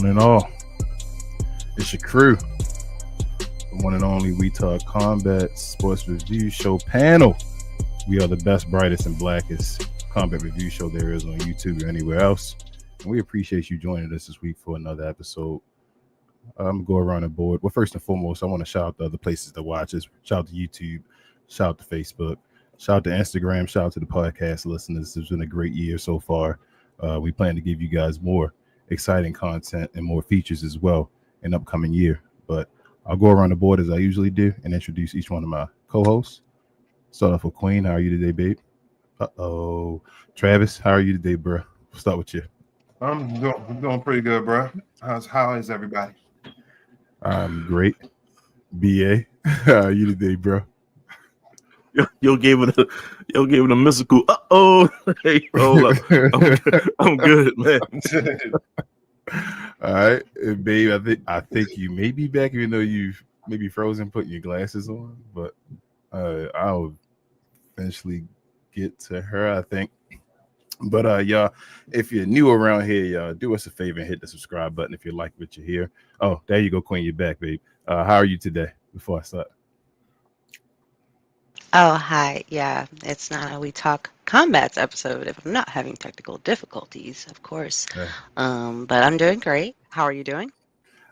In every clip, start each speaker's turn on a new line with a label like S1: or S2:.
S1: One and all, it's your crew, the one and only We Talk Combat Sports Review Show panel. We are the best, brightest, and blackest combat review show there is on YouTube or anywhere else. And we appreciate you joining us this week for another episode. I'm going to go around the board. Well, first and foremost, I want to shout out the other places to watch us. Shout out to YouTube, shout out to Facebook, shout out to Instagram, shout out to the podcast listeners. It's been a great year so far. We plan to give you guys more exciting content and more features as well in upcoming year. But I'll go around the board as I usually do and introduce each one of my co-hosts. Start off with Queen. How are you today, babe? Travis, how are you today, bro? We'll start with you.
S2: I'm doing pretty good, bro. How is everybody?
S1: I'm great. BA, how are you today, bro?
S3: Yo gave it a mystical. Hey, hold up. I'm good, man.
S1: All right, babe. I think you may be back, even though you've maybe frozen, putting your glasses on. But I'll eventually get to her, I think. But y'all, if you're new around here, y'all do us a favor and hit the subscribe button if you like what you hear. Oh, there you go, Queen. You're back, babe. How are you today? Before I start.
S4: Oh, hi. Yeah, it's not a We Talk Combats episode if I'm not having technical difficulties, of course.
S1: Yeah.
S4: But I'm doing great. How are you doing?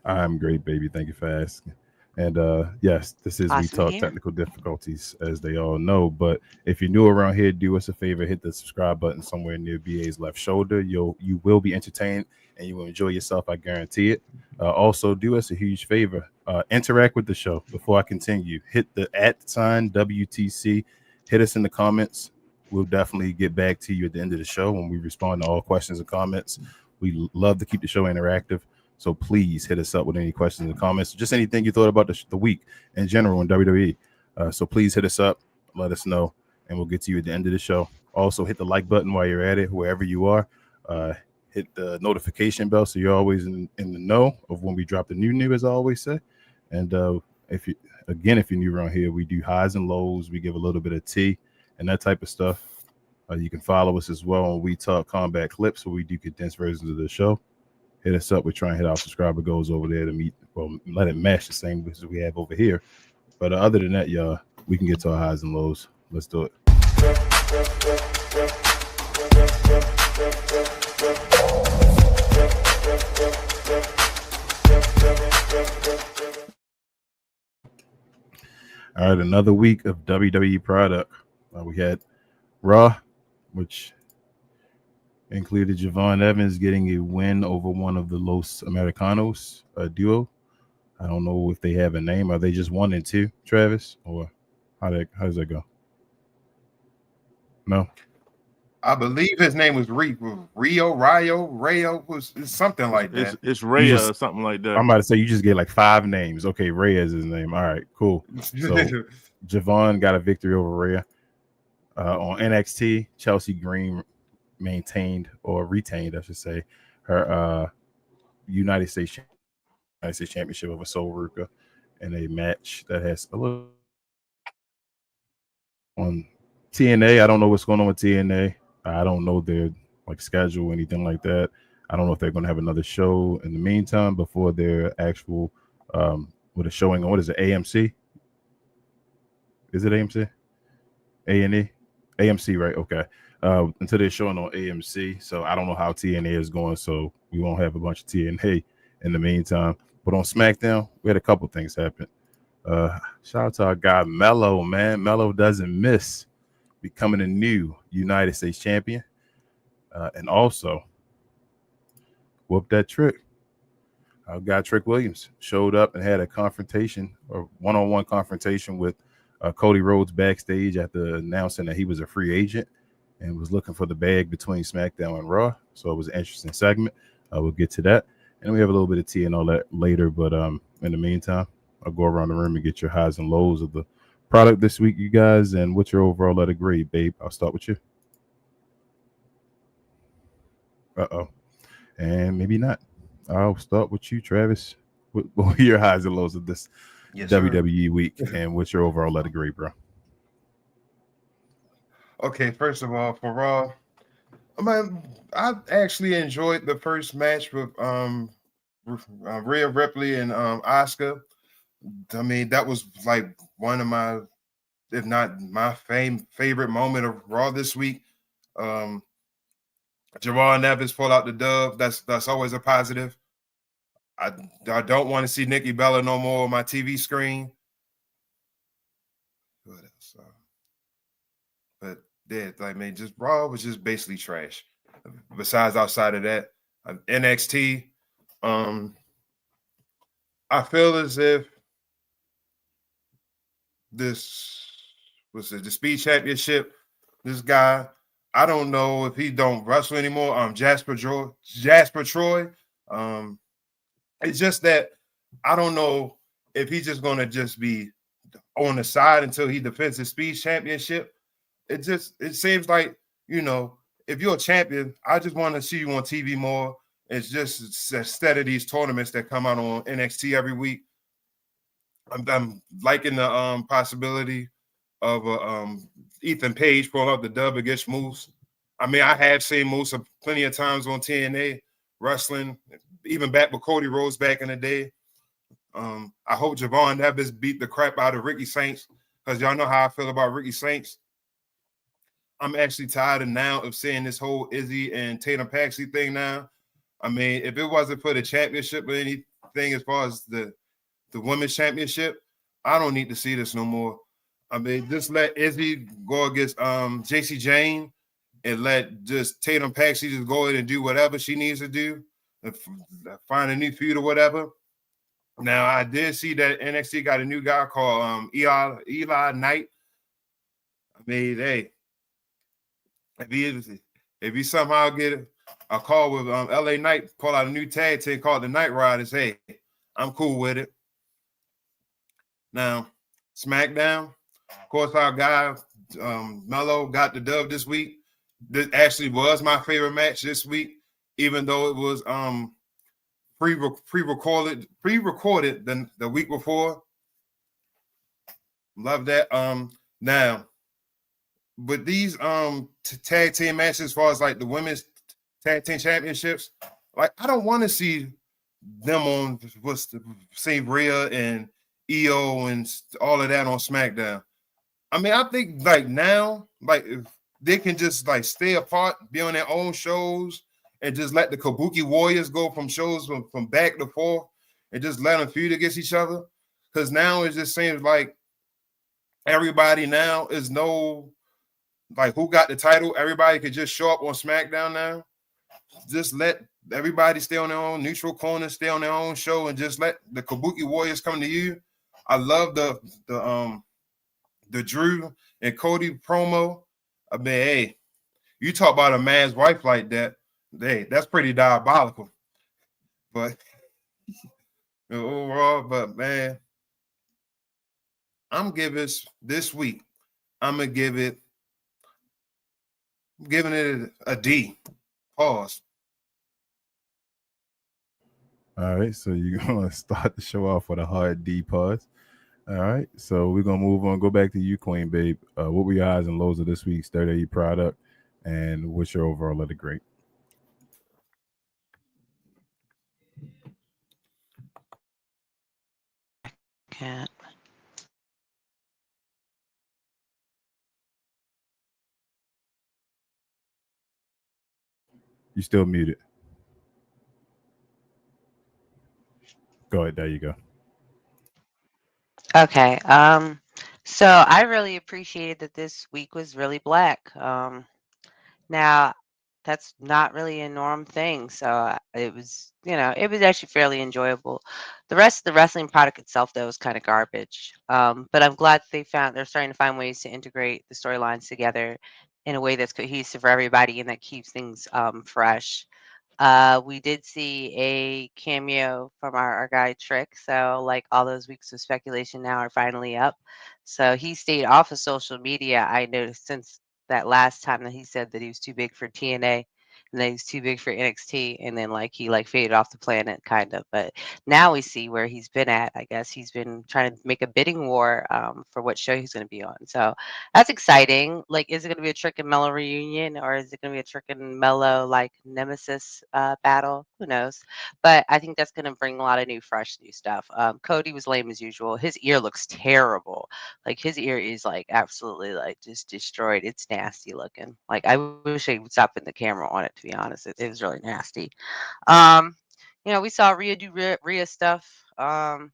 S1: I'm great, baby. Thank you for asking. And yes, this is
S4: Awesome
S1: We
S4: to
S1: Talk
S4: hear.
S1: Technical Difficulties, as they all know. But if you're new around here, do us a favor, hit the subscribe button somewhere near BA's left shoulder. You will be entertained and you will enjoy yourself. I guarantee it. Also, do us a huge favor. Interact with the show. Before I continue, hit the @ WTC. Hit us in the comments. We'll definitely get back to you at the end of the show when we respond to all questions and comments. We love to keep the show interactive. So please hit us up with any questions and comments, just anything you thought about the week in general in WWE. So please hit us up, let us know, and we'll get to you at the end of the show. Also, hit the like button while you're at it, wherever you are. Hit the notification bell so you're always in the know of when we drop the new, as I always say. And if you're new around here, we do highs and lows. We give a little bit of tea and that type of stuff. You can follow us as well on We Talk Combat Clips, where we do condensed versions of the show. Hit us up. We're trying to hit our subscriber goals over there to meet, well, let it match the same as we have over here. But other than that, y'all, we can get to our highs and lows. Let's do it. All right, another week of WWE product. We had Raw, which included Javon Evans getting a win over one of the Los Americanos duo. I don't know if they have a name. Are they just 1 and 2, Travis? Or how does that go? No?
S2: I believe his name was Rayo, was something like that.
S3: It's Rhea or something like that.
S1: I'm about to say you just get like 5 names. Okay, Rhea is his name. All right, cool. So Javon got a victory over Rhea. On NXT, Chelsea Green retained, I should say, her United States Championship over Sol Ruka in a match that has a little on TNA. I don't know what's going on with TNA. I don't know their schedule or anything like that. I don't know if they're going to have another show in the meantime before their actual with a showing on, what is it, AMC? Is it AMC? A&E? AMC, right? Okay. Until they're showing on AMC. So I don't know how TNA is going, so we won't have a bunch of TNA in the meantime. But on SmackDown, we had a couple things happen. Shout out to our guy Melo, man. Melo doesn't miss becoming a new United States champion. And also, whoop that trick. Our guy Trick Williams showed up and had a confrontation or one-on-one confrontation with Cody Rhodes backstage after announcing that he was a free agent and was looking for the bag between SmackDown and Raw. So it was an interesting segment. We'll get to that. And we have a little bit of tea and all that later. But in the meantime, I'll go around the room and get your highs and lows of the product this week, you guys. And what's your overall letter grade, babe? I'll start with you. And maybe not. I'll start with you, Travis. What were your highs and lows of this WWE week? And what's your overall letter grade, bro?
S2: Okay, first of all, for Raw, I actually enjoyed the first match with Rhea Ripley and Asuka. I mean, that was like one of my, if not my favorite moment of Raw this week. Jamal Nevis pull out the dub. That's always a positive. I don't want to see Nikki Bella no more on my TV screen. What else? But yeah, like man, just Raw was just basically trash. Besides, outside of that, NXT. I feel as if this was the Speed Championship. This guy, I don't know if he don't wrestle anymore. Jasper Troy. It's just that I don't know if he's just gonna just be on the side until he defends his Speed Championship. It seems like, if you're a champion, I just want to see you on TV more. It's just instead of these tournaments that come out on NXT every week. I'm liking the possibility of Ethan Page pulling out the dub against Moose. I mean, I have seen Moose plenty of times on TNA wrestling, even back with Cody Rhodes back in the day. I hope Javon Neves beat the crap out of Ricky Saints, because y'all know how I feel about Ricky Saints. I'm actually tired of seeing this whole Izzy and Tatum Paxley thing now. I mean, if it wasn't for the championship or anything as far as the women's championship, I don't need to see this no more. I mean, just let Izzy go against JC Jane and let just Tatum Paxley just go ahead and do whatever she needs to do and find a new feud or whatever. Now, I did see that NXT got a new guy called Eli Knight. I mean, hey, if you somehow get a call with LA Knight, call out a new tag team called the Night Riders, hey, I'm cool with it. Now, SmackDown, of course, our guy Melo got the dub this week. This actually was my favorite match this week, even though it was pre-recorded the week before. Love that. Now, with these tag team matches, as far as like the women's tag team championships, like I don't want to see them on St. Rhea and EO and all of that on SmackDown. I mean, I think like now, like if they can just like stay apart, be on their own shows, and just let the Kabuki Warriors go from shows from back to forth, and just let them feud against each other. Because now it just seems like everybody now is like who got the title. Everybody could just show up on SmackDown now. Just let everybody stay on their own neutral corner, stay on their own show, and just let the Kabuki Warriors come to you. I love the Drew and Cody promo. I mean, hey, you talk about a man's wife like that, hey, that's pretty diabolical. But overall, but man, I'm giving this week. I'm giving it a D. Pause.
S1: All right, so you're gonna start the show off with a hard D pause. All right, so we're gonna move on. Go back to you, Queen Babe. What were your highs and lows of this week's 30 product, and what's your overall letter grade?
S4: Can't.
S1: You still muted. Go ahead. There you go.
S4: Okay. So I really appreciated that this week was really black. Now that's not really a norm thing. So it was, it was actually fairly enjoyable. The rest of the wrestling product itself, though, was kind of garbage. But I'm glad they're starting to find ways to integrate the storylines together in a way that's cohesive for everybody and that keeps things fresh. We did see a cameo from our guy Trick. So like all those weeks of speculation now are finally up. So he stayed off of social media, I noticed, since that last time that he said that he was too big for TNA. and then he's too big for NXT, and then like he like faded off the planet kind of. But now we see where he's been at. I guess he's been trying to make a bidding war for what show he's going to be on. So that's exciting. Like, is it going to be a Trick and Mellow reunion, or is it going to be a Trick and Mellow like nemesis battle? Who knows? But I think that's going to bring a lot of fresh new stuff. Cody was lame as usual. His ear looks terrible. Like his ear is like absolutely like just destroyed. It's nasty looking. Like I wish they would stop putting the camera on it. To be honest, it was really nasty. Um, we saw Rhea do Rhea stuff. Kind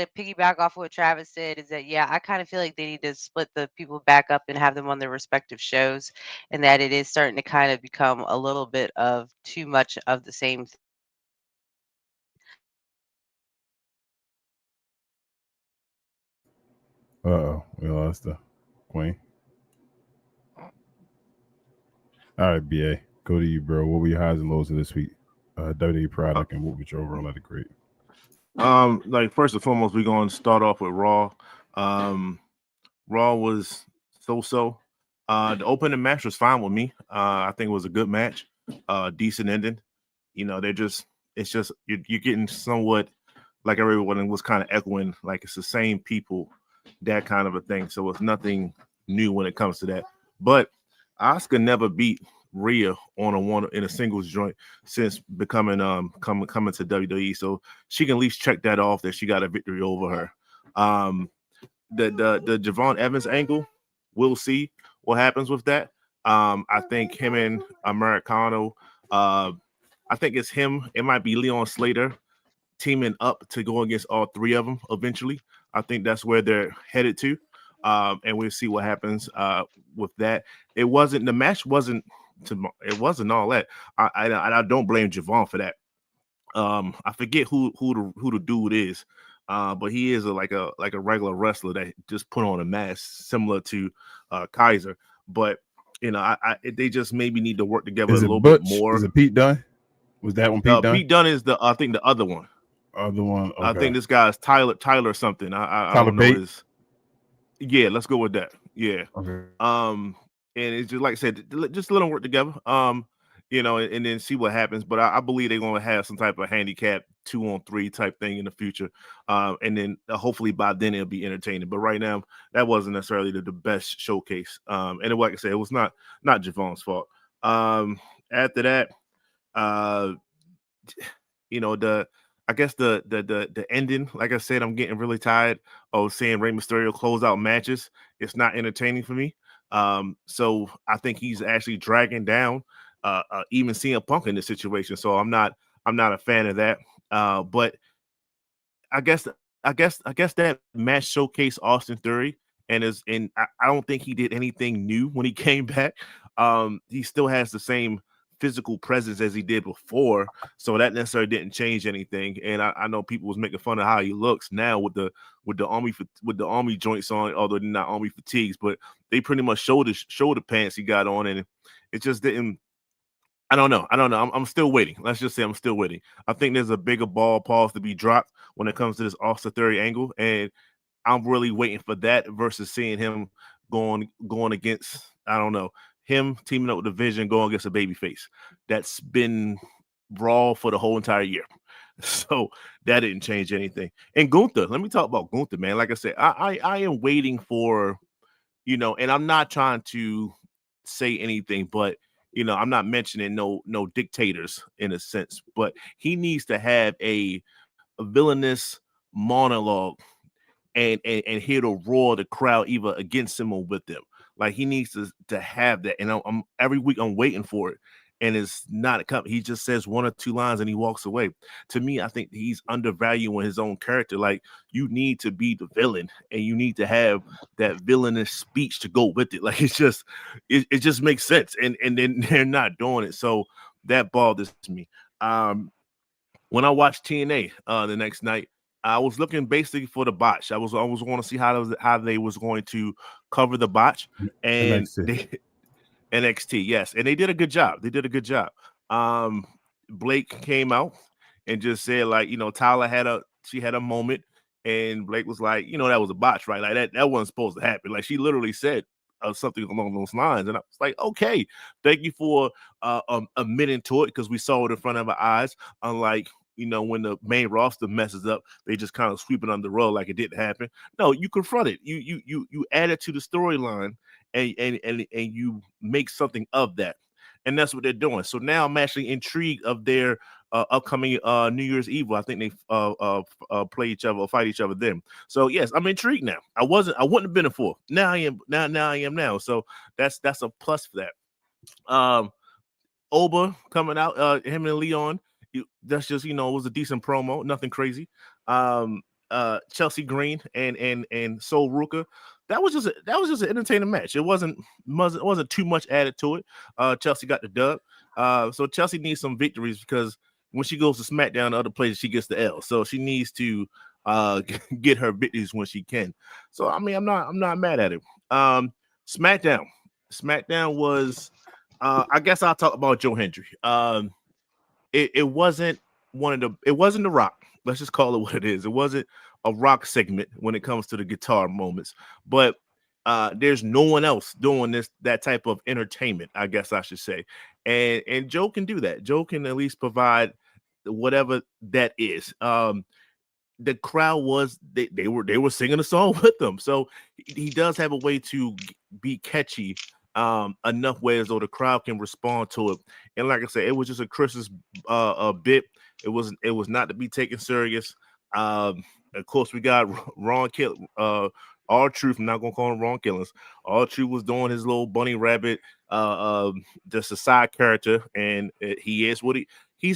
S4: of piggyback off what Travis said is that yeah, I kind of feel like they need to split the people back up and have them on their respective shows, and that it is starting to kind of become a little bit of too much of the same.
S1: Uh-oh, we lost the queen. All right, BA, go to you, bro. What were your highs and lows of this week? WWE product, and what was your overall at a great?
S3: Like first and foremost, we're gonna start off with Raw. Raw was so. The opening match was fine with me. I think it was a good match, decent ending. It's just you're getting somewhat like everyone was kind of echoing, like it's the same people, that kind of a thing. So it's nothing new when it comes to that. But Asuka never beat Rhea on a one in a singles joint since becoming coming to WWE. So she can at least check that off that she got a victory over her. The Javon Evans angle, we'll see what happens with that. I think him and Americano, I think it's him. It might be Leon Slater teaming up to go against all three of them eventually. I think that's where they're headed to. And we'll see what happens with that. The match wasn't all that. I don't blame Javon for that. I forget who the dude is. But he is like a regular wrestler that just put on a mask similar to Kaiser. But they just maybe need to work together a little bit more.
S1: Is it Pete Dunne? Was that one Pete Dunne?
S3: Pete Dunne is I think the other one.
S1: Other one. Okay.
S3: I think this guy is Tyler something. I don't know his. Yeah, let's go with that. Yeah.
S1: Okay.
S3: And it's just like I said, just let them work together. And then see what happens. But I believe they're going to have some type of handicap 2-on-3 type thing in the future. And then hopefully by then it'll be entertaining. But right now, that wasn't necessarily the best showcase. And like I said, it was not Javon's fault. After that, I guess the ending, like I said, I'm getting really tired of seeing Rey Mysterio close out matches. It's not entertaining for me. So I think he's actually dragging down even CM Punk in this situation. So I'm not a fan of that. But I guess that match showcased Austin Theory, and I don't think he did anything new when he came back. He still has the same physical presence as he did before, so that necessarily didn't change anything. And I know people was making fun of how he looks now with the army joints on, although they're not army fatigues, but they pretty much showed the pants he got on, and it just didn't. I don't know. I'm still waiting. Let's just say I'm still waiting. I think there's a bigger ball pause to be dropped when it comes to this Austin Theory angle, and I'm really waiting for that versus seeing him going against, I don't know, him teaming up with the Vision going against a babyface that's been Raw for the whole entire year. So that didn't change anything. And Gunther, let me talk about Gunther, man. Like I said, I am waiting for, and I'm not trying to say anything, but I'm not mentioning no dictators in a sense, but he needs to have a villainous monologue and hear the roar of the crowd either against him or with them. Like he needs to have that. And I'm every week I'm waiting for it. And it's not coming. He just says one or two lines and he walks away. To me, I think he's undervaluing his own character. Like you need to be the villain and you need to have that villainous speech to go with it. Like it just makes sense. And then they're not doing it. So that bothers me. When I watched TNA the next night, I was looking basically for the botch. I was want to see how they was going to cover the botch, and NXT, yes, and they did a good job. Blake came out and just said like, Tyler had a moment, and Blake was like, that was a botch, right? Like that wasn't supposed to happen. Like she literally said, something along those lines. And I was like, okay, thank you for admitting to it, because we saw it in front of our eyes. Unlike, when the main roster messes up, they just kind of sweep it under the rug like it didn't happen. No, you confront it. You add it to the storyline, and you make something of that. And that's what they're doing. So now I'm actually intrigued of their upcoming New Year's Eve. I think they play each other or fight each other then. So yes, I'm intrigued now. I wouldn't have been before. Now I am. Now I am now. So that's a plus for that. Oba coming out, him and Leon. That's just, it was a decent promo, nothing crazy. Chelsea Green and Sol Ruka. That was just an entertaining match. It wasn't too much added to it. Chelsea got the dub. So Chelsea needs some victories, because when she goes to SmackDown and other places, she gets the L. So she needs to get her victories when she can. So I mean, I'm not mad at it. SmackDown was. I guess I'll talk about Joe Hendry. It wasn't The Rock. Let's just call it what it is. It wasn't a Rock segment when it comes to the guitar moments, but there's no one else doing that type of entertainment, I guess I should say. And Joe can do that. Joe can at least provide whatever that is. The crowd they were singing a song with them, so he does have a way to be catchy enough ways so the crowd can respond to it. And like I said, it was just a Christmas bit. It was not to be taken serious. Of course, we got Ron Kill R-Truth. I'm not gonna call him Ron Killings. R-Truth was doing his little bunny rabbit, just a side character, and he's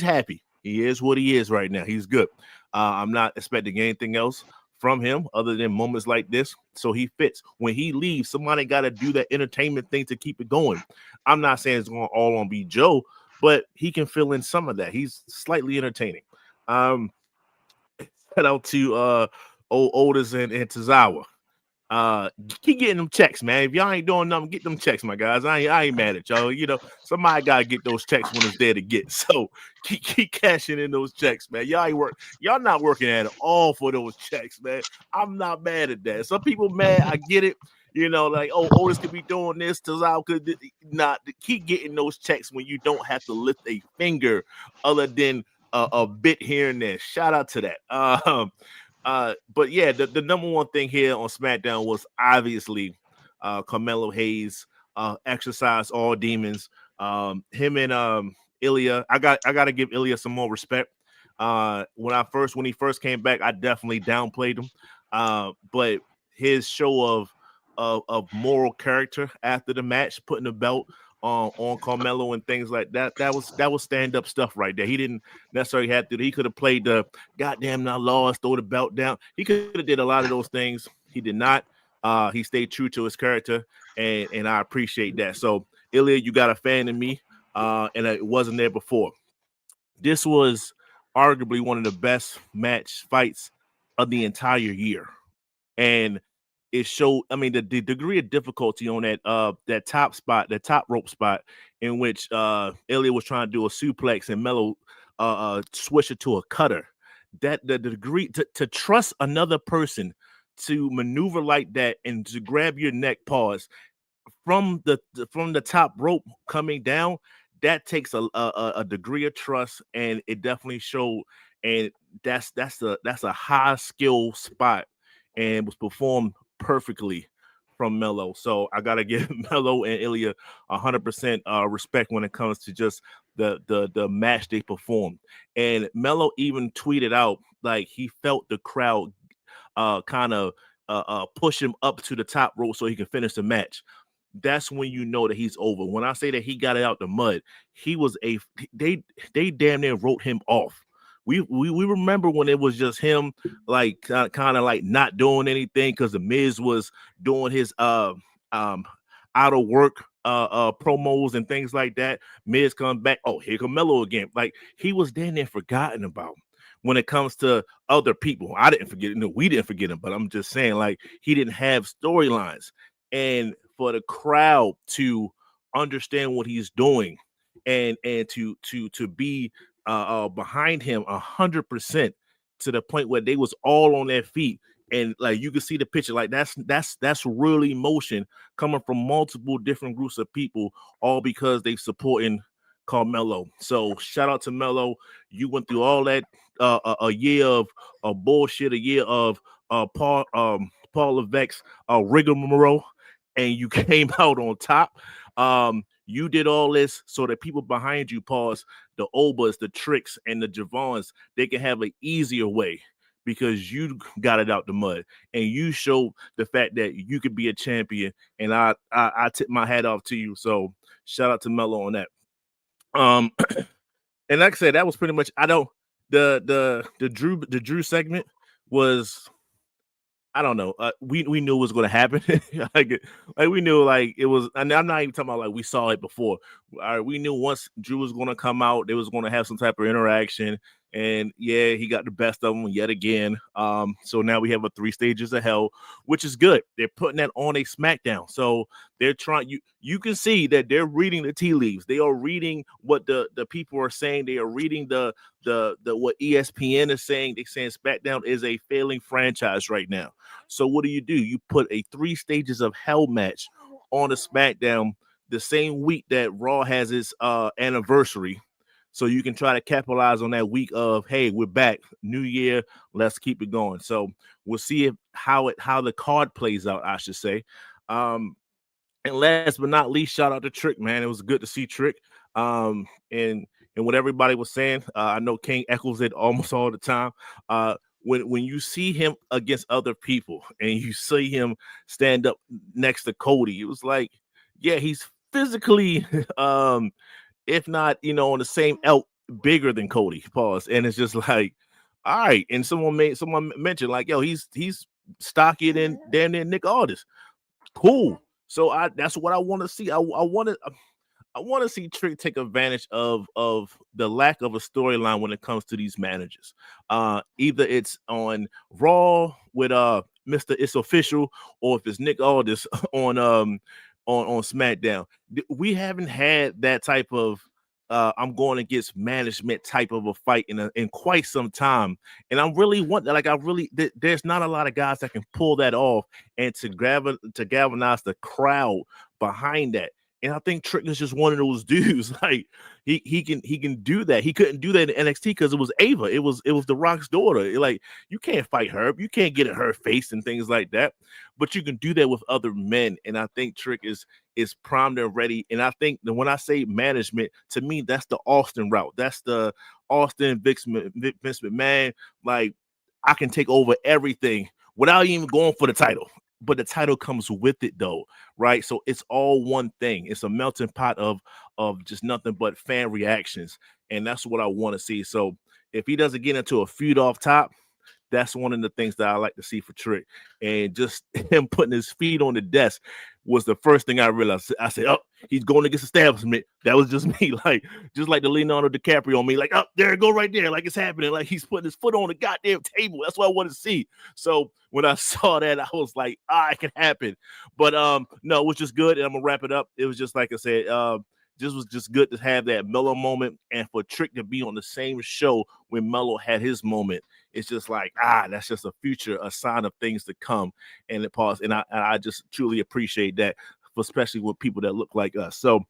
S3: happy. He is what he is right now. He's good. I'm not expecting anything else from him other than moments like this. So he fits. When he leaves, somebody got to do that entertainment thing to keep it going. I'm not saying it's going all on be Joe, but he can fill in some of that. He's slightly entertaining. Shout out to Otis and Tozawa. Keep getting them checks, man. If y'all ain't doing nothing, get them checks, my guys. I ain't mad at y'all. Somebody gotta get those checks when it's there to get. So keep cashing in those checks, man. Y'all not working at all for those checks, man. I'm not mad at that. Some people mad. I get it. Like, oh, Otis could be doing this, Tozawa could not. Keep getting those checks when you don't have to lift a finger other than a bit here and there. Shout out to that. But yeah, the number one thing here on SmackDown was obviously Carmelo Hayes exercise all demons. Him and Ilya. I got to give Ilya some more respect. When he first came back, I definitely downplayed him. But his show of moral character after the match, putting the belt on Carmelo and things like that. That was stand-up stuff right there. He didn't necessarily have to. He could have played the goddamn not lost, throw the belt down. He could have did a lot of those things. He did not. He stayed true to his character, and I appreciate that. So, Ilya, you got a fan in me, and it wasn't there before. This was arguably one of the best match fights of the entire year, and it showed. I mean, the degree of difficulty on that top spot, that top rope spot, in which Ilya was trying to do a suplex and Melo switch it to a cutter. That the degree to trust another person to maneuver like that and to grab your neck, pause from the top rope coming down, that takes a degree of trust, and it definitely showed. And that's a high skill spot, and was performed perfectly from Melo. So I gotta give Melo and Ilya 100% respect when it comes to just the match they performed. And Melo even tweeted out like he felt the crowd kind of push him up to the top rope so he can finish the match. That's when you know that he's over. When I say that he got it out the mud, they damn near wrote him off. We remember when it was just him, like kind of like not doing anything because the Miz was doing his out of work promos and things like that. Miz comes back, oh, here come Melo again. Like he was damn near forgotten about. When it comes to other people, I didn't forget. No, we didn't forget him. But I'm just saying, like he didn't have storylines, and for the crowd to understand what he's doing and to be behind him 100% to the point where they was all on their feet and like you can see the picture, like that's really emotion coming from multiple different groups of people, all because they supporting Carmelo. So shout out to Melo. You went through all that a year of bullshit, a year of Paul Levesque's rigmarole, and you came out on top. You did all this so that people behind you, pause, the Obas, the Tricks, and the Javons, they can have an easier way because you got it out the mud and you showed the fact that you could be a champion. And I tip my hat off to you. So shout out to Melo on that. And like I said, that was pretty much. I don't the Drew segment was. I don't know. We knew it was going to happen. like we knew like it was. And I'm not even talking about like we saw it before. We knew once Drew was going to come out, they was going to have some type of interaction. And yeah, he got the best of them yet again. So now we have a 3 stages of hell, which is good. They're putting that on a SmackDown. So they're trying. You can see that they're reading the tea leaves. They are reading what the people are saying. They are reading the what ESPN is saying. They're saying SmackDown is a failing franchise right now. So what do? You put a 3 stages of hell match on a SmackDown the same week that Raw has its anniversary. So you can try to capitalize on that week of, hey, we're back, new year, let's keep it going. So we'll see how the card plays out, I should say. And last but not least, shout out to Trick, man. It was good to see Trick. And what everybody was saying, I know King echoes it almost all the time. When you see him against other people and you see him stand up next to Cody, it was like, yeah, he's physically if not, on the same elk, bigger than Cody. Pause. And it's just like, all right. And someone mentioned like, yo, he's stockier than damn near Nick Aldis. Cool. So that's what I want to see. I want to see Trick take advantage of the lack of a storyline when it comes to these managers. Either it's on Raw with Mr. It's Official, or if it's Nick Aldis on SmackDown. We haven't had that type of I'm going against management type of a fight in quite some time. And I'm really there's not a lot of guys that can pull that off and to galvanize the crowd behind that. And I think Trick is just one of those dudes. Like he can do that. He couldn't do that in NXT because it was Ava. It was The Rock's daughter. Like you can't fight her. You can't get in her face and things like that. But you can do that with other men. And I think Trick is primed and ready. And I think that when I say management, to me, that's the Austin route. That's the Austin Vince McMahon. Like I can take over everything without even going for the title. But the title comes with it though, right? So it's all one thing. It's a melting pot of just nothing but fan reactions. And that's what I want to see. So if he doesn't get into a feud off top, that's one of the things that I like to see for Trick. And just him putting his feet on the desk was the first thing I realized. I said, oh, he's going against establishment. That was just me. Just like the Leonardo DiCaprio on me. Like, oh, there it go right there. Like it's happening. Like he's putting his foot on the goddamn table. That's what I want to see. So when I saw that, I was like, it can happen. But no, it was just good. And I'm going to wrap it up. It was just like I said, was just good to have that Melo moment and for Trick to be on the same show when Melo had his moment. It's just like, that's just a sign of things to come. And it paused. And I just truly appreciate that, especially with people that look like us. So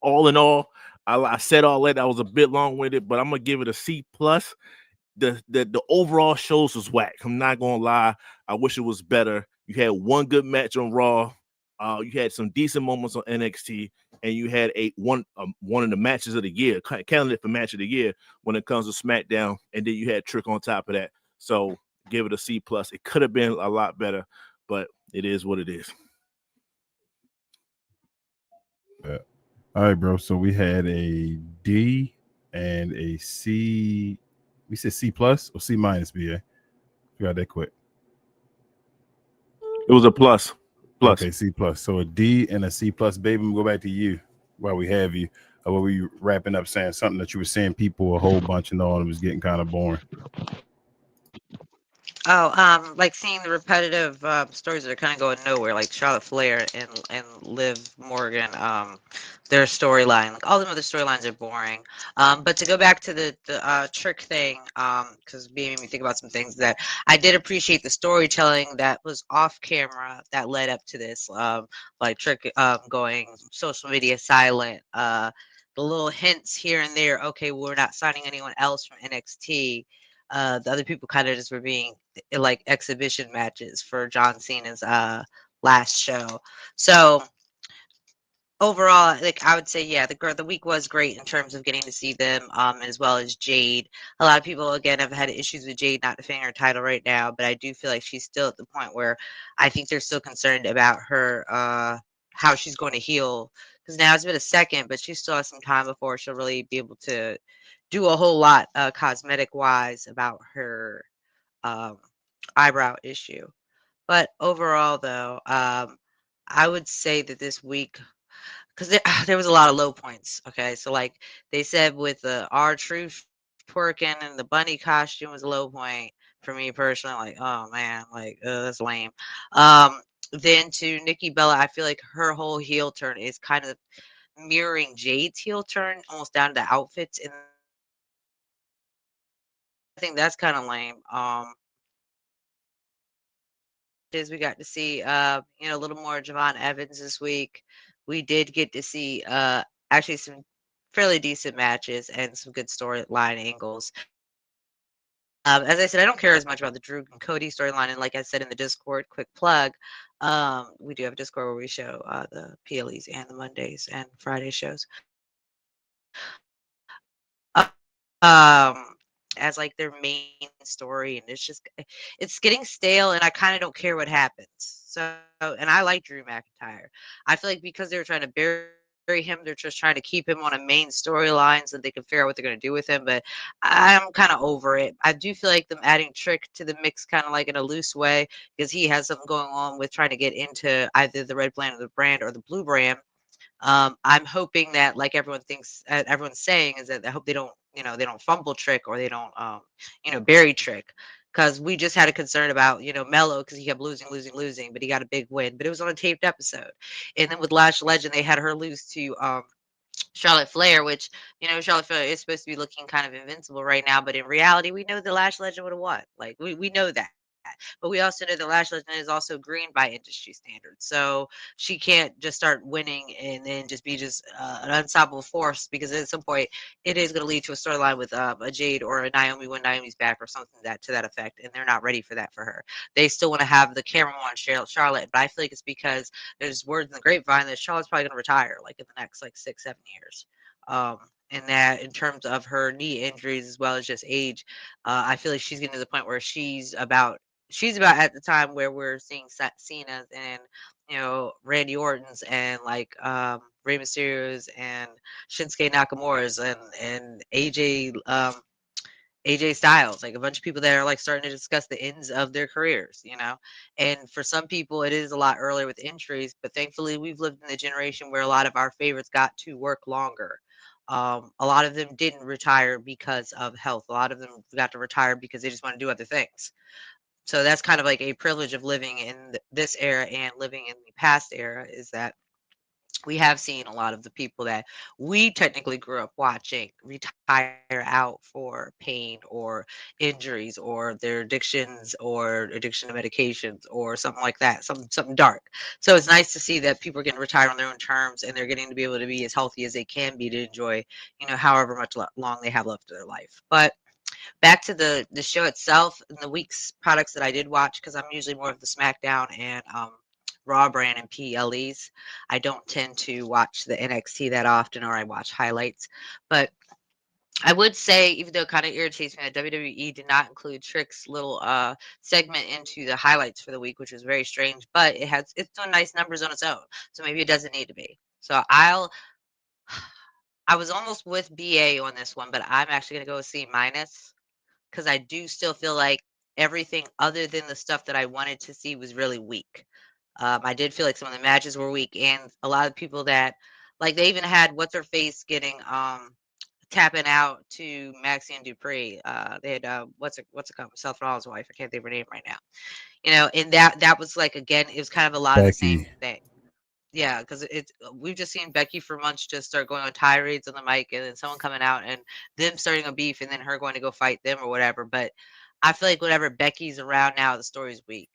S3: all in all, I said all that. I was a bit long-winded, but I'm going to give it a C+. The overall shows was whack. I'm not going to lie. I wish it was better. You had one good match on Raw. You had some decent moments on NXT, and you had one of the matches of the year, candidate for match of the year when it comes to SmackDown, and then you had Trick on top of that. So give it a C+. It could have been a lot better, but it is what it is.
S1: Yeah. All right, bro. So we had a D and a C. We said C+ or C-, BA. You got that quick.
S3: It was a plus.
S1: Okay, C+. So a D and a C+, baby. We'll go back to you while we have you. While we wrapping up saying something that you were saying people a whole bunch and all, and it was getting kind of boring.
S4: Oh, like seeing the repetitive stories that are kind of going nowhere, like Charlotte Flair and Liv Morgan, their storyline, like all the other storylines are boring. But to go back to the trick thing, because made me think about some things that I did appreciate the storytelling that was off camera that led up to this, like Trick going social media silent, the little hints here and there. Okay, we're not signing anyone else from NXT. The other people kind of just were being like exhibition matches for John Cena's last show. So overall, like I would say, yeah, the week was great in terms of getting to see them, as well as Jade. A lot of people again have had issues with Jade not defending her title right now, but I do feel like she's still at the point where I think they're still concerned about her, how she's going to heal. Because now it's been a second, but she still has some time before she'll really be able to do a whole lot, cosmetic wise, about her um, eyebrow issue. But overall, though, I would say that this week, because there was a lot of low points. Okay, so like they said with the R Truth twerking and the bunny costume was a low point for me personally. Like, oh man, like that's lame. Um, then to Nikki Bella, I feel like her whole heel turn is kind of mirroring Jade's heel turn, almost down to the outfits, and I think that's kind of lame. Is we got to see a little more Javon Evans this week. We did get to see actually some fairly decent matches and some good storyline angles. As I said, I don't care as much about the Drew and Cody storyline, and like I said in the Discord, quick plug, we do have a Discord where we show the PLEs and the Mondays and Friday shows. As like their main story, and it's getting stale, and I kind of don't care what happens. So, and I like Drew McIntyre. I feel like because they were trying to bury him, they're just trying to keep him on a main storyline so they can figure out what they're going to do with him. But I'm kind of over it. I do feel like them adding Trick to the mix, kind of like in a loose way, because he has something going on with trying to get into either the red brand or the brand or the blue brand. I'm hoping that, like everyone thinks, everyone's saying, is that I hope they don't, they don't fumble Trick, or they don't, bury Trick, because we just had a concern about, Melo, because he kept losing, losing, losing, but he got a big win, but it was on a taped episode. And then with Lash Legend, they had her lose to Charlotte Flair, which, Charlotte Flair is supposed to be looking kind of invincible right now, but in reality, we know the Lash Legend would have won. Like, we know that. But we also know the Lash Legend is also green by industry standards. So she can't just start winning and then just be just an unstoppable force, because at some point it is going to lead to a storyline with a Jade or a Naomi when Naomi's back, or something that to that effect. And they're not ready for that for her. They still want to have the camera on Charlotte, but I feel like it's because there's words in the grapevine that Charlotte's probably going to retire like in the next like 6-7 years. And that in terms of her knee injuries as well as just age, I feel like she's getting to the point where she's about at the time where we're seeing Cena's and Randy Orton's and like Rey Mysterio's and Shinsuke Nakamura's and AJ Styles, like a bunch of people that are like starting to discuss the ends of their careers. And for some people, it is a lot earlier with injuries, but thankfully, we've lived in the generation where a lot of our favorites got to work longer. A lot of them didn't retire because of health. A lot of them got to retire because they just want to do other things. So that's kind of like a privilege of living in this era and living in the past era, is that we have seen a lot of the people that we technically grew up watching retire out for pain or injuries or their addictions or addiction to medications or something like that, something dark. So it's nice to see that people are getting retired on their own terms, and they're getting to be able to be as healthy as they can be to enjoy, however much long they have left of their life. But back to the show itself and the week's products that I did watch, because I'm usually more of the SmackDown and Raw brand and PLEs. I don't tend to watch the NXT that often, or I watch highlights. But I would say, even though it kind of irritates me that WWE did not include Trick's little segment into the highlights for the week, which was very strange, but it's doing nice numbers on its own. So maybe it doesn't need to be. So I was almost with BA on this one, but I'm actually gonna go with C minus, because I do still feel like everything other than the stuff that I wanted to see was really weak. I did feel like some of the matches were weak, and a lot of people that, like, they even had what's her face getting tapping out to Maxine Dupree. They had what's it called? Seth Rollins' wife. I can't think of her name right now. And that was like, again, it was kind of a lot of the same
S1: Becky.
S4: thing. Yeah, because we've just seen Becky for months just start going on tirades on the mic, and then someone coming out and them starting a beef, and then her going to go fight them or whatever. But I feel like whenever Becky's around now, the story's weak.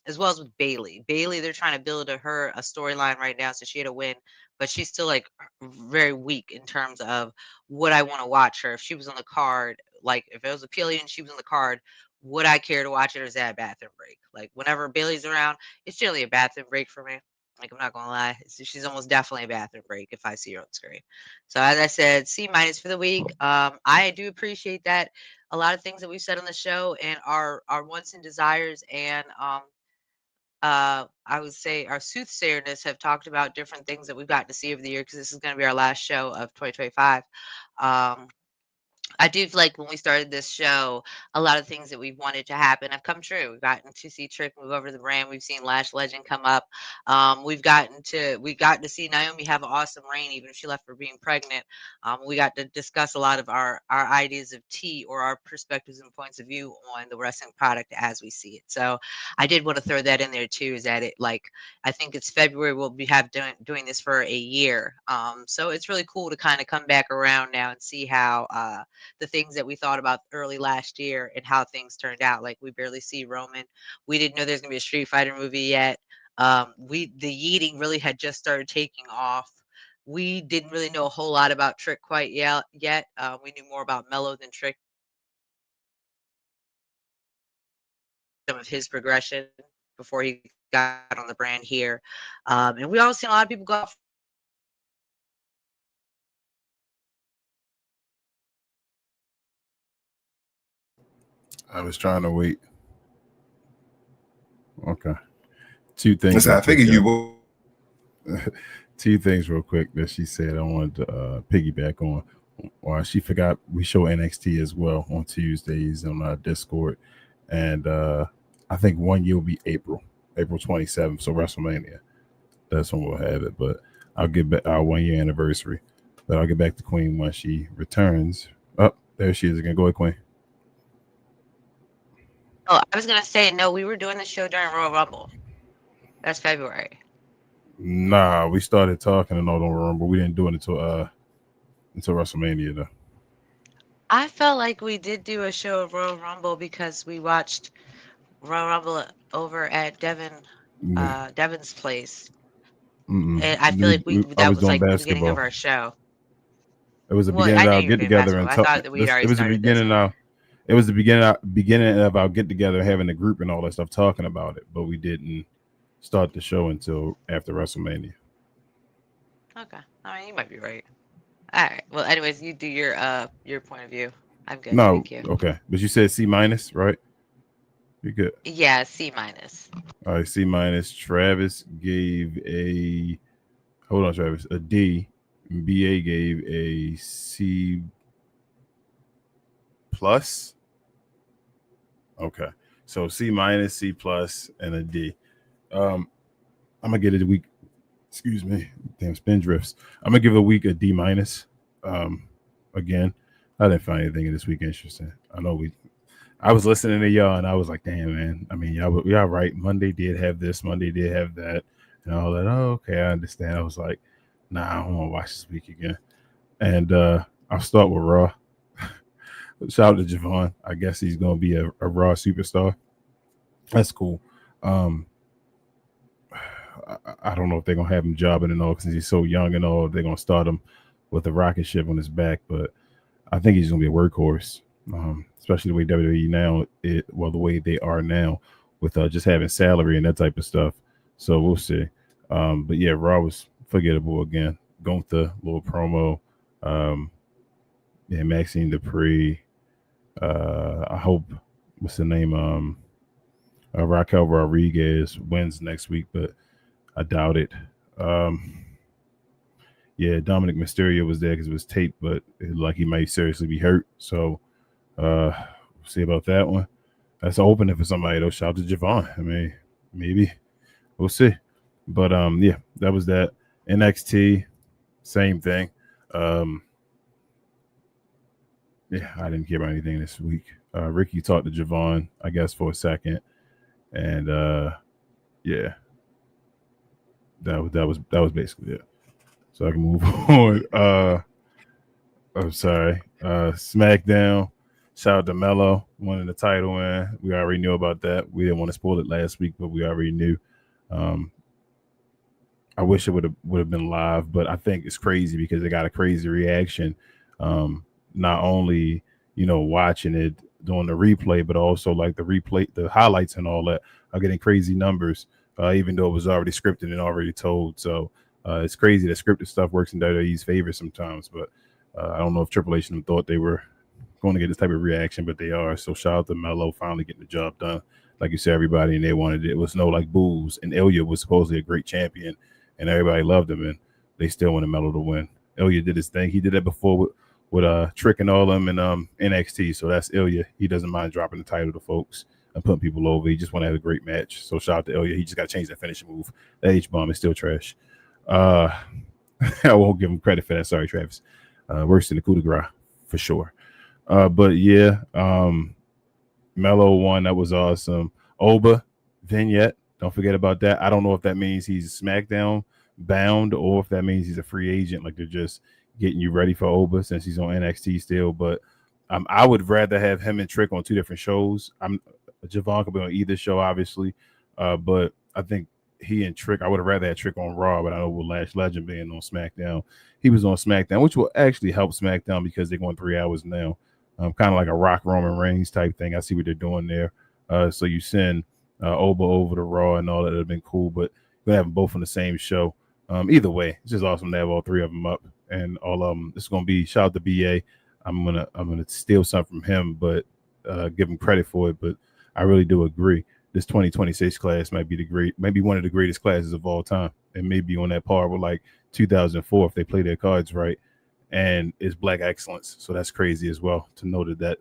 S4: As well as with Bailey. Bailey, they're trying to build her a storyline right now, so she had a win, but she's still like very weak in terms of what I want to watch her. If she was on the card, like if it was appealing and she was on the card, would I care to watch it, or is that a bathroom break? Like whenever Bailey's around, it's generally a bathroom break for me. Like, I'm not gonna lie, she's almost definitely a bathroom break if I see her on screen. So as I said, C minus for the week. I do appreciate that a lot of things that we've said on the show and our wants and desires, and I would say our soothsayerness have talked about different things that we've gotten to see over the year, because this is going to be our last show of 2025. I do feel like when we started this show, a lot of things that we wanted to happen have come true. We've gotten to see Trick move over to the brand. We've seen Lash Legend come up. We've gotten to see Naomi have an awesome reign, even if she left for being pregnant. We got to discuss a lot of our ideas of tea, or our perspectives and points of view on the wrestling product as we see it. So I did want to throw that in there too. Is that it? Like, I think it's February. We'll be doing this for a year. So it's really cool to kind of come back around now and see how the things that we thought about early last year and how things turned out. Like, we barely see Roman. We didn't know there's gonna be a Street Fighter movie yet. The yeeting really had just started taking off. We didn't really know a whole lot about Trick quite yet. We knew more about Melo than Trick. Some of his progression before he got on the brand here, and we all seen a lot of people go off.
S1: I was trying to wait. Okay. Two things.
S2: Listen, I figured you will.
S1: Two things real quick that she said I wanted to piggyback on. Or she forgot we show NXT as well on Tuesdays on our Discord. And I think 1 year will be April 27th. So WrestleMania. That's when we'll have it. But I'll get back our 1 year anniversary. But I'll get back to Queen when she returns. Oh, there she is again. Go ahead, Queen.
S4: Oh, I was gonna say, no, we were doing the show during Royal Rumble. That's February.
S1: Nah, we started talking and all the Rumble. We didn't do it until WrestleMania though.
S4: I felt like we did do a show of Royal Rumble because we watched Royal Rumble over at Devin's place. And I feel like
S1: I
S4: that
S1: was
S4: was
S1: doing
S4: like the beginning of
S1: basketball.
S4: our show.
S1: It was the
S4: Well,
S1: beginning
S4: I
S1: of
S4: know
S1: our
S4: you were
S1: get
S4: doing
S1: together
S4: basketball.
S1: and
S4: I
S1: talk.
S4: thought that we'd already
S1: It was the
S4: started
S1: beginning
S4: this.
S1: of. It was the beginning of our get together, having a group and all that stuff, talking about it. But we didn't start the show until after WrestleMania.
S4: Okay, I mean, you might be right. All right. Well, anyways, you do your point of view. I'm good.
S1: No,
S4: Thank you.
S1: okay, but you said C minus, right? You good?
S4: Yeah, C minus.
S1: All right, C minus. Travis gave a. Hold on, Travis. A D. BA gave a C plus. Okay, so C minus, C plus, and a D. I'm gonna get it a week. Excuse me, damn spin drifts. I'm gonna give it a week a D minus. Again, I didn't find anything in this week interesting. I was listening to y'all and I was like, damn man. I mean, y'all right. Monday did have this. Monday did have that, and all that. Oh, okay, I understand. I was like, nah, I don't want to watch this week again. And I'll start with Raw. Shout out to Javon. I guess he's gonna be a Raw superstar. That's cool. I don't know if they're gonna have him jobbing and all because he's so young and all. They're gonna start him with a rocket ship on his back, but I think he's gonna be a workhorse, especially the way WWE now, the way they are now with just having salary and that type of stuff. So we'll see. But yeah, Raw was forgettable again. Gunther, little promo. Yeah, Maxine Dupree. I hope what's the name? Raquel Rodriguez wins next week, but I doubt it. Yeah, Dominic Mysterio was there because it was taped, but it, like he might seriously be hurt. So we'll see about that one. That's an opening for somebody though. Shout out to Javon. I mean, maybe we'll see. But yeah, that was that. NXT, same thing. Yeah, I didn't care about anything this week. Ricky talked to Javon, I guess, for a second, and yeah, that was basically it. So I can move on. I'm sorry. SmackDown. Shout out to Melo winning the title, man. We already knew about that. We didn't want to spoil it last week, but we already knew. I wish it would have been live, but I think it's crazy because they got a crazy reaction. Not only watching it doing the replay, but also like the highlights and all that are getting crazy numbers, even though it was already scripted and already told. So it's crazy that scripted stuff works in WWE's favor sometimes. But I don't know if Triple H thought they were going to get this type of reaction, but they are. So shout out to Melo finally getting the job done. Like you said, everybody and they wanted it. It was no like boos, and Ilya was supposedly a great champion, and everybody loved him, and they still wanted Melo to win. Ilya did his thing. He did that before with Trick and all them in NXT. So that's Ilya. He doesn't mind dropping the title to folks and putting people over. He just want to have a great match. So shout out to Ilya. He just got to change that finishing move. That H-bomb is still trash. I won't give him credit for that. Sorry, Travis. Worse than the coup de grace for sure. But yeah, Melo won. That was awesome. Oba, Vignette. Don't forget about that. I don't know if that means he's SmackDown bound or if that means he's a free agent. Like they're just getting you ready for Oba since he's on NXT still. But I would rather have him and Trick on two different shows. Javon could be on either show, obviously. But I think he and Trick, I would have rather had Trick on Raw, but I know with Lash Legend being on SmackDown, he was on SmackDown, which will actually help SmackDown because they're going 3 hours now. Kind of like a Rock Roman Reigns type thing. I see what they're doing there. So you send Oba over to Raw and all that would have been cool, but you're going to have them both on the same show. Either way, it's just awesome to have all three of them up. And all of them, it's going to be shout out to BA. I'm gonna steal something from him, but give him credit for it. But I really do agree. This 2026 class might be one of the greatest classes of all time. It may be on that par with like 2004 if they play their cards right. And it's Black excellence. So that's crazy as well to know that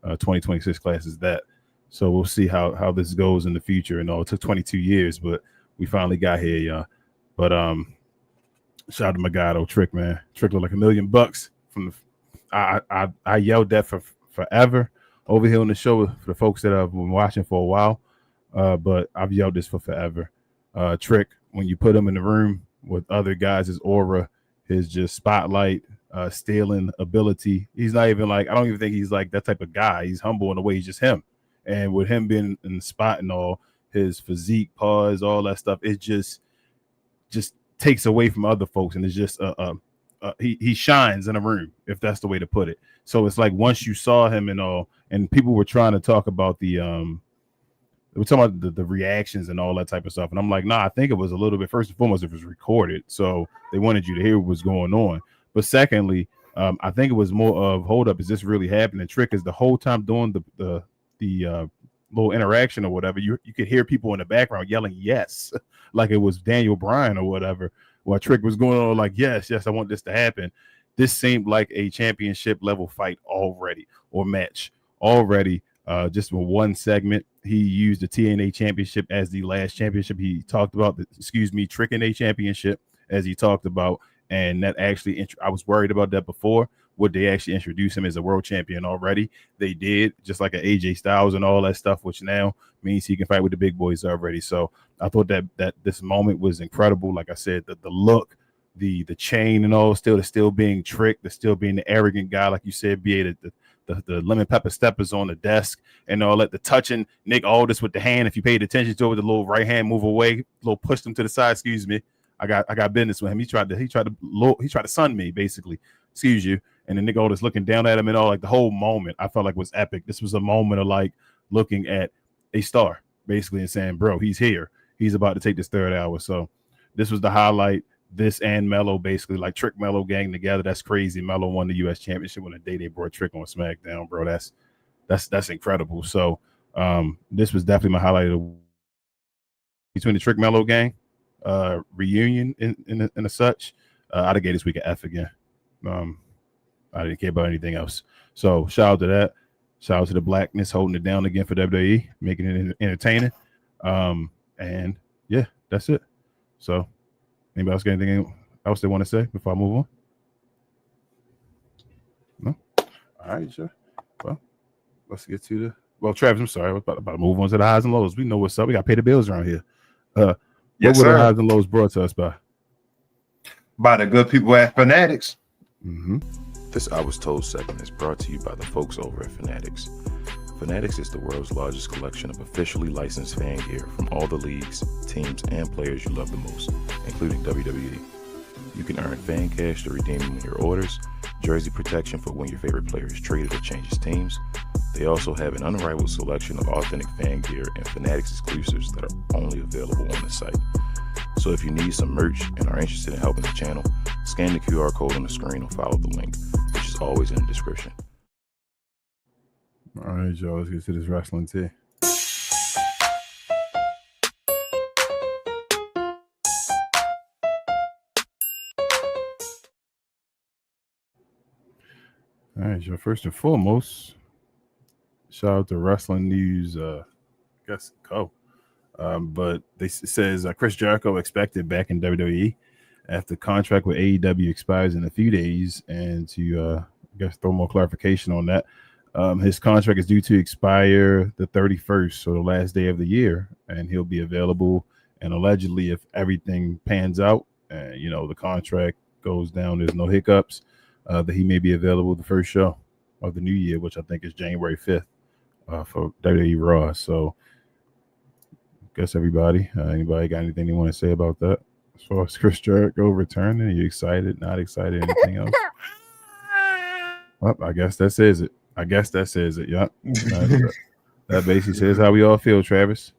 S1: 2026 class is that. So we'll see how this goes in the future. And all it took 22 years, but we finally got here, y'all. But shout out to my guy, though, Trick, man. Trick looked like $1 million from the. I yelled that for forever over here on the show for the folks that have been watching for a while. But I've yelled this for forever. Trick, when you put him in the room with other guys, his aura, his just spotlight, stealing ability. He's not even like, I don't even think he's like that type of guy. He's humble in a way. He's just him. And with him being in the spot and all, his physique, pause, all that stuff, it just takes away from other folks. And it's just he shines in a room, if that's the way to put it. So it's like once you saw him and all, and people were trying to talk about we're talking about the reactions and all that type of stuff. And I'm like, nah, I think it was a little bit, first and foremost, it was recorded. So they wanted you to hear what was going on. But secondly, I think it was more of, hold up, is this really happening? Trick is the whole time doing the little interaction or whatever, you could hear people in the background yelling yes, like it was Daniel Bryan or whatever, while Trick was going on like, yes, I want this to happen. This seemed like a championship level fight already, or match already. Just for one segment, he used the TNA championship as the last championship. He talked about Trick and A championship as he talked about. And that actually, I was worried about that before. Would they actually introduce him as a world champion already? They did, just like an AJ Styles and all that stuff, which now means he can fight with the big boys already. So I thought that this moment was incredible. Like I said, the look, the chain and all, still being Trick, the still being the arrogant guy, like you said, the lemon pepper steppers on the desk and all that, the touching Nick Aldis with the hand. If you paid attention to it, the little right hand move away, little push him to the side. Excuse me. I got business with him. He tried to sun me, basically. Excuse you. And then Nick Aldis looking down at him and all, like the whole moment I felt like was epic. This was a moment of like looking at a star, basically, and saying, bro, he's here. He's about to take this third hour. So this was the highlight. This and Melo, basically, like Trick Melo gang together. That's crazy. Melo won the U.S. championship on the day they brought Trick on SmackDown, bro. That's incredible. So this was definitely my highlight between the Trick Melo gang reunion in a such. I'd have gave this week an F again. I didn't care about anything else. So shout out to that. Shout out to the Blackness holding it down again for WWE, making it entertaining. And yeah, that's it. So anybody else got anything else they want to say before I move on? No? All right, sure. Well, let's get to the. Well, Travis, I'm sorry. We're about to move on to the highs and lows. We know what's up. We got to pay the bills around here. What
S2: Yes,
S1: were the
S2: sir.
S1: highs and lows brought to us by?
S2: By the good people at Fanatics.
S1: Mm-hmm.
S5: This I Was Told segment is brought to you by the folks over at Fanatics. Fanatics is the world's largest collection of officially licensed fan gear from all the leagues, teams, and players you love the most, including WWE. You can earn fan cash to redeem them in your orders, jersey protection for when your favorite player is traded or changes teams. They also have an unrivaled selection of authentic fan gear and Fanatics exclusives that are only available on the site. So if you need some merch and are interested in helping the channel, scan the QR code on the screen or follow the link, which is always in the description.
S1: All right, y'all. Let's get to this wrestling tea. All right, y'all. First and foremost, shout out to Wrestling News. But it says Chris Jericho expected back in WWE after contract with AEW expires in a few days, and to throw more clarification on that. His contract is due to expire the 31st, so the last day of the year, and he'll be available. And allegedly, if everything pans out and the contract goes down, there's no hiccups, that he may be available the first show of the new year, which I think is January 5th for WWE Raw. So, I guess anybody got anything they want to say about that? As far as Chris Jericho returning, are you excited? Not excited? Anything else? Well, I guess that says it. Yep. That basically says how we all feel, Travis.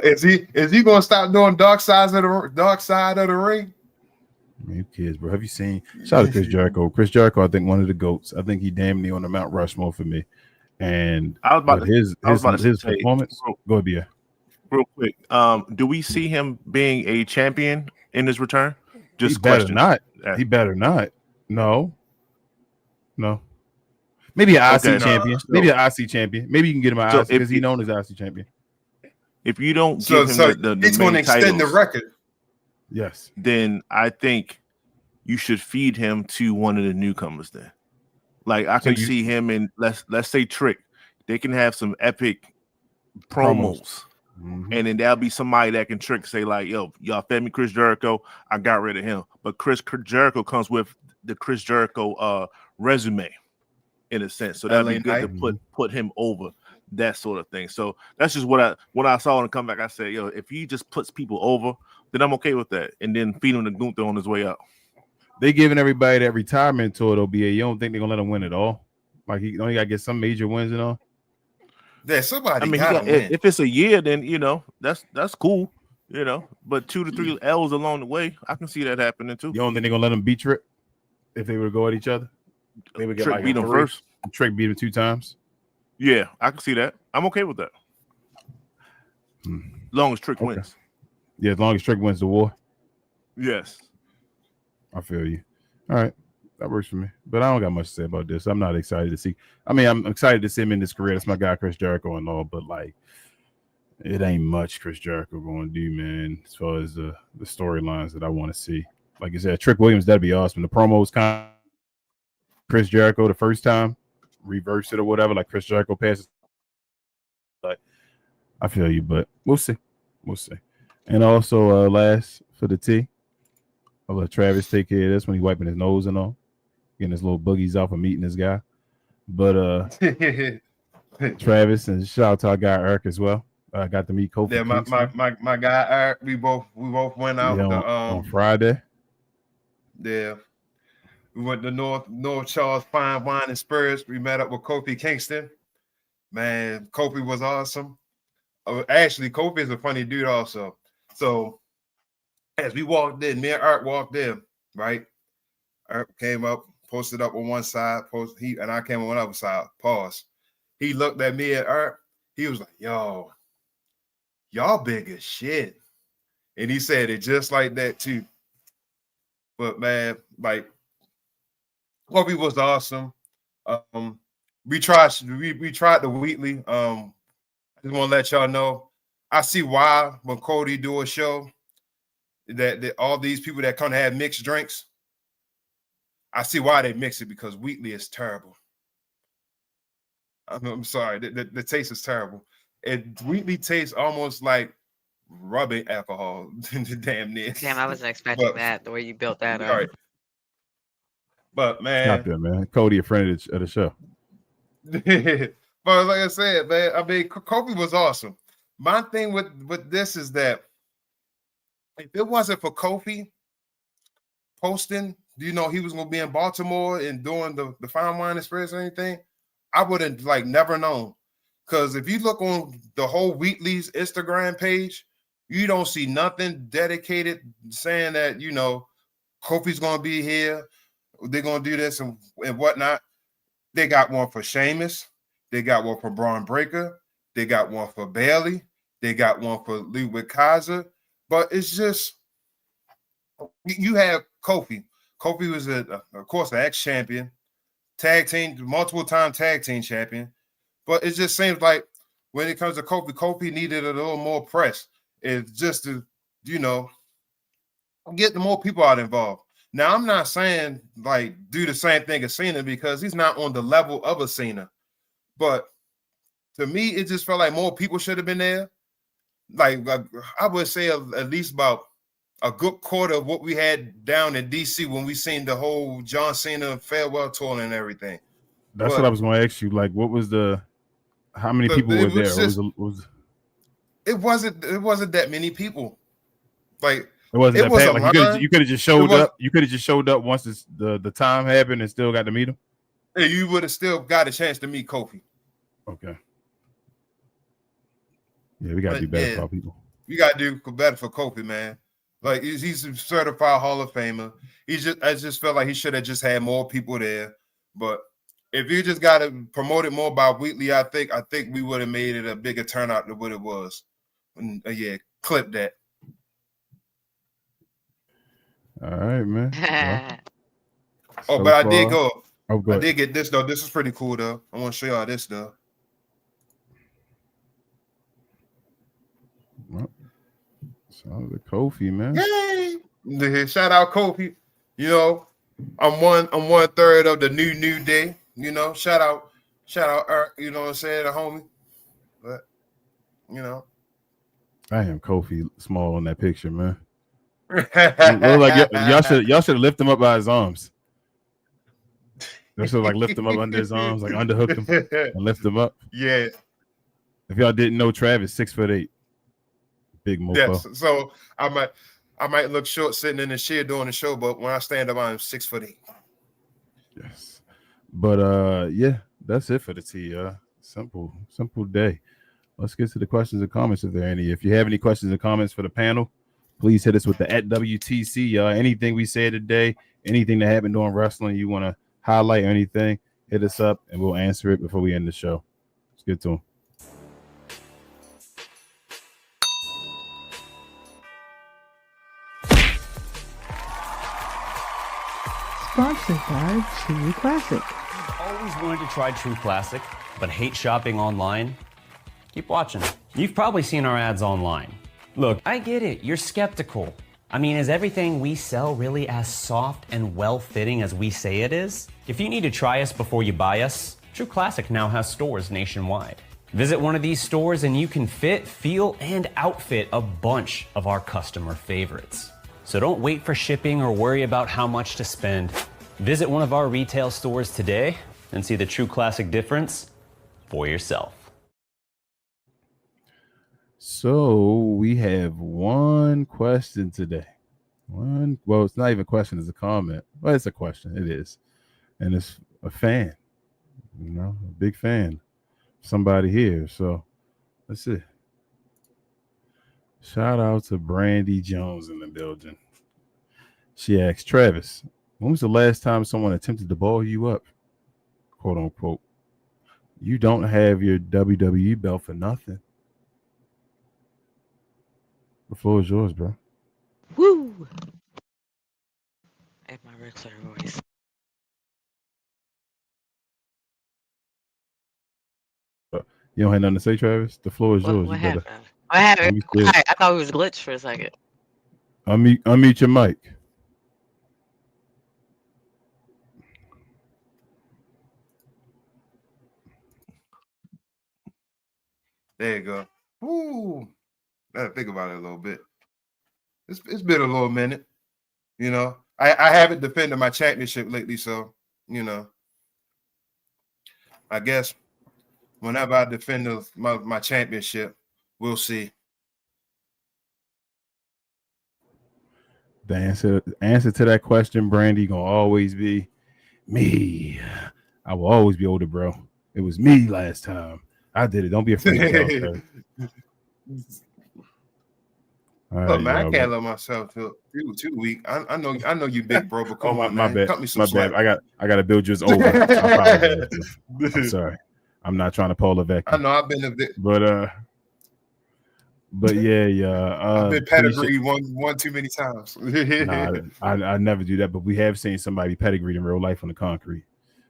S2: Is he gonna stop doing dark side of the ring?
S1: Man, kids, bro. Have you seen? Shout out to Chris Jericho. Chris Jericho, I think one of the GOATs. I think he damn near on the Mount Rushmore for me. And
S3: I was about
S1: his
S3: say,
S1: performance. Go ahead, Bia.
S3: Real quick, do we see him being a champion in his return?
S1: Just better not. He better not. No. Maybe an IC champion. Maybe an IC champion. Maybe you can get him an IC because he's known as IC champion.
S3: If you don't give him the
S2: he's going to extend the record.
S1: Yes.
S3: Then I think you should feed him to one of the newcomers. Then, like I can see him in let's say Trick. They can have some epic promos. Mm-hmm. And then there'll be somebody that can Trick say like, yo, y'all fed me Chris Jericho, I got rid of him. But Chris Jericho comes with the Chris Jericho resume in a sense. So that'd be good to put him over, that sort of thing. So that's just what I saw and come back. I said, yo, if he just puts people over, then I'm okay with that. And then feed him the Gunther on his way out.
S1: They giving everybody that retirement tour though, BA. You don't think they're gonna let him win it all? Like he only gotta get some major wins and all.
S2: Yeah, somebody.
S3: I mean, if it's a year, then that's cool, But 2 to 3 L's along the way, I can see that happening too.
S1: You don't think they're gonna let him beat Trick if they were to go at each other? They would get
S3: Trick beat him first.
S1: Trick beat him 2 times.
S3: Yeah, I can see that. I'm okay with that. Long as Trick wins.
S1: Yeah, as long as Trick wins the war.
S3: Yes.
S1: I feel you. All right. That works for me. But I don't got much to say about this. I'm not excited to see. I mean, I'm excited to see him in this career. That's my guy, Chris Jericho, and all. But, like, it ain't much Chris Jericho going to do, man, as far as the storylines that I want to see. Like I said, Trick Williams, that'd be awesome. The promos kind of Chris Jericho the first time, reverse it or whatever, like Chris Jericho passes. Like, I feel you, but we'll see. And also, last for the tea, I'll let Travis take care of this when he's wiping his nose and all. Getting his little boogies off of meeting this guy. But Travis, and shout out to our guy Eric as well. I got to meet Kofi.
S2: Yeah, my guy Eric. We both went out
S1: on Friday.
S2: Yeah. We went to North Charles Fine Wine and Spirits. We met up with Kofi Kingston. Man, Kofi was awesome. Actually, Kofi is a funny dude also. So as we walked in, me and Eric walked in, right? Eric came up, posted up on one side, and I came on one other side, pause. He looked at me and Eric. He was like, yo, y'all big as shit. And he said it just like that too. But man, like, Kobe was awesome. We tried the Wheatley. I just want to let y'all know. I see why when Cody do a show that all these people that come to have mixed drinks, I see why they mix it because Wheatley is terrible. I'm sorry. The taste is terrible. It Wheatley tastes almost like rubbing alcohol. Damn near.
S4: Damn, I wasn't expecting
S2: But
S4: that. The way you built that
S2: all
S4: up.
S2: right. But
S1: Stop
S2: man,
S1: there, man. Cody, a friend of the show.
S2: but like I said, man, I mean, Kofi was awesome. My thing with this is that if it wasn't for Kofi posting, he was going to be in Baltimore and doing the fine wine experience or anything, I would have never known. Because if you look on the whole Wheatley's Instagram page, you don't see nothing dedicated saying that, Kofi's going to be here. They're going to do this and whatnot. They got one for Sheamus. They got one for Braun Breaker. They got one for Bailey. They got one for Ludwig Kaiser. But it's just, you have Kofi. Kofi was, of course, an ex-champion, multiple-time tag team champion. But it just seems like when it comes to Kofi needed a little more press. It's just to, get the more people out involved. Now, I'm not saying, do the same thing as Cena because he's not on the level of a Cena. But to me, it just felt like more people should have been there. I would say at least about a good quarter of what we had down in DC when we seen the whole John Cena farewell tour and everything.
S1: That's what I was going to ask you. What was how many people were there?
S2: It wasn't that many people.
S1: It wasn't that packed. You could have just showed up. You could have just showed up once the time happened and still got to meet him.
S2: You would have still got a chance to meet Kofi.
S1: Okay. Yeah, we got to do better for our people.
S2: We got to do better for Kofi, man. He's a certified Hall of Famer. I just felt like he should have just had more people there. But if you just got to promote it more by Wheatley, I think we would have made it a bigger turnout than what it was. And, clip that.
S1: All right, man.
S2: I did go.
S1: Oh, go
S2: I
S1: ahead.
S2: did get this though. This is pretty cool though. I want to show y'all this though.
S1: Well, sounds like Kofi, man.
S2: Yay! Shout out Kofi. I'm 1/3 of the new day. Shout out, Eric, you know what I'm saying, the homie. But
S1: I am Kofi small on that picture, man. Y'all should have lifted him up by his arms. Y'all should lift him up under his arms, underhook him and lift him up.
S2: Yeah.
S1: If y'all didn't know, Travis 6'8", big mofo.
S2: Yes. So I might look short sitting in the chair doing the show, but when I stand up, I'm 6'8".
S1: Yes. But yeah, that's it for the tea. Simple day. Let's get to the questions and comments if there are any. If you have any questions and comments for the panel, please hit us with the @WTC. Anything we said today, anything that happened during wrestling you want to highlight or anything, hit us up and we'll answer it before we end the show. Let's get to them.
S6: Sponsored by True Classic.
S7: Always wanted to try True Classic, but hate shopping online? Keep watching. You've probably seen our ads online. Look, I get it, you're skeptical. I mean, is everything we sell really as soft and well-fitting as we say it is? If you need to try us before you buy us, True Classic now has stores nationwide. Visit one of these stores and you can fit, feel, and outfit a bunch of our customer favorites. So don't wait for shipping or worry about how much to spend. Visit one of our retail stores today and see the True Classic difference for yourself.
S1: So we have one question today. Well, it's not even a question, it's a comment. Well, it's a question. It is. And it's a fan, a big fan. Somebody here. So let's see. Shout out to Brandy Jones in the building. She asked, Travis, when was the last time someone attempted to ball you up? Quote unquote. You don't have your WWE belt for nothing. The floor is yours, bro.
S4: Woo! And my regular voice.
S1: You don't have nothing to say, Travis? The floor is yours.
S4: What happened? What happened? I thought it was glitched for a second.
S1: Unmute your mic.
S2: There you go. Ooh, gotta think about it a little bit. It's been a little minute, you know. I haven't defended my championship lately, so you know. I guess whenever I defend my championship, we'll see.
S1: The answer to that question, Brandy, gonna always be me. I will always be older, bro. It was me last time. I did it. Don't be afraid to tell, sir. All
S2: Look,
S1: right,
S2: man, I
S1: y'all,
S2: can't let myself feel too weak. I know you big, bro, but come on,
S1: my
S2: man.
S1: bad.
S2: Cut me some
S1: My
S2: slack.
S1: bad. I gotta build yours over. I apologize. I'm sorry. I'm not trying to pull a vacuum.
S2: I know I've been a bit,
S1: but yeah.
S2: I've been pedigreed one too many times.
S1: Nah, I never do that, but we have seen somebody pedigreed in real life on the concrete.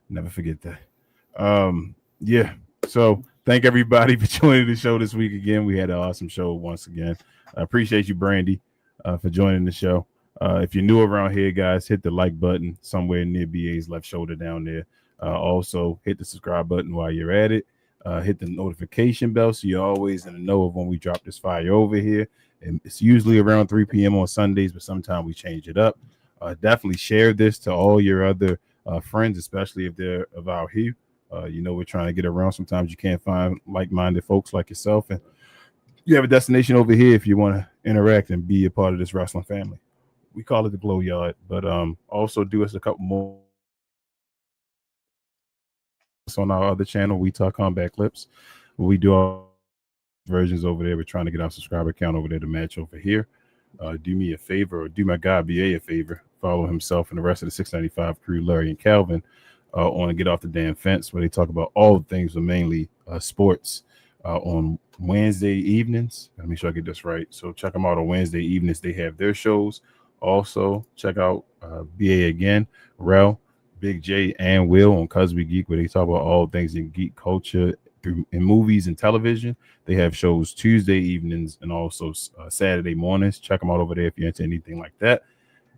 S1: Never forget that. Yeah. So thank everybody for joining the show this week again. We had an awesome show once again. I appreciate you, Brandy, for joining the show. If you're new around here, guys, hit the like button somewhere near BA's left shoulder down there. Also, hit the subscribe button while you're at it. Hit the notification bell so you're always in the know of when we drop this fire over here. And it's usually around 3 p.m. on Sundays, but sometimes we change it up. Definitely share this to all your other friends, especially if they're of our hue. You know, we're trying to get around. Sometimes you can't find like-minded folks like yourself, and you have a destination over here if you want to interact and be a part of this wrestling family. We call it the Glow Yard, but also do us a couple more on our other channel, We Talk Combat Clips. We do all versions over there. We're trying to get our subscriber count over there to match over here. Do me a favor, or do my guy BA a favor. Follow himself and the rest of the 695 crew, Larry and Calvin, on Get Off the Damn Fence, where they talk about all things, but mainly sports, on Wednesday evenings. Let me make sure I get this right. So check them out on Wednesday evenings. They have their shows. Also, check out BA again, Rel, Big J, and Will on Cuz We Geek, where they talk about all things in geek culture in movies and television. They have shows Tuesday evenings and also Saturday mornings. Check them out over there if you're into anything like that.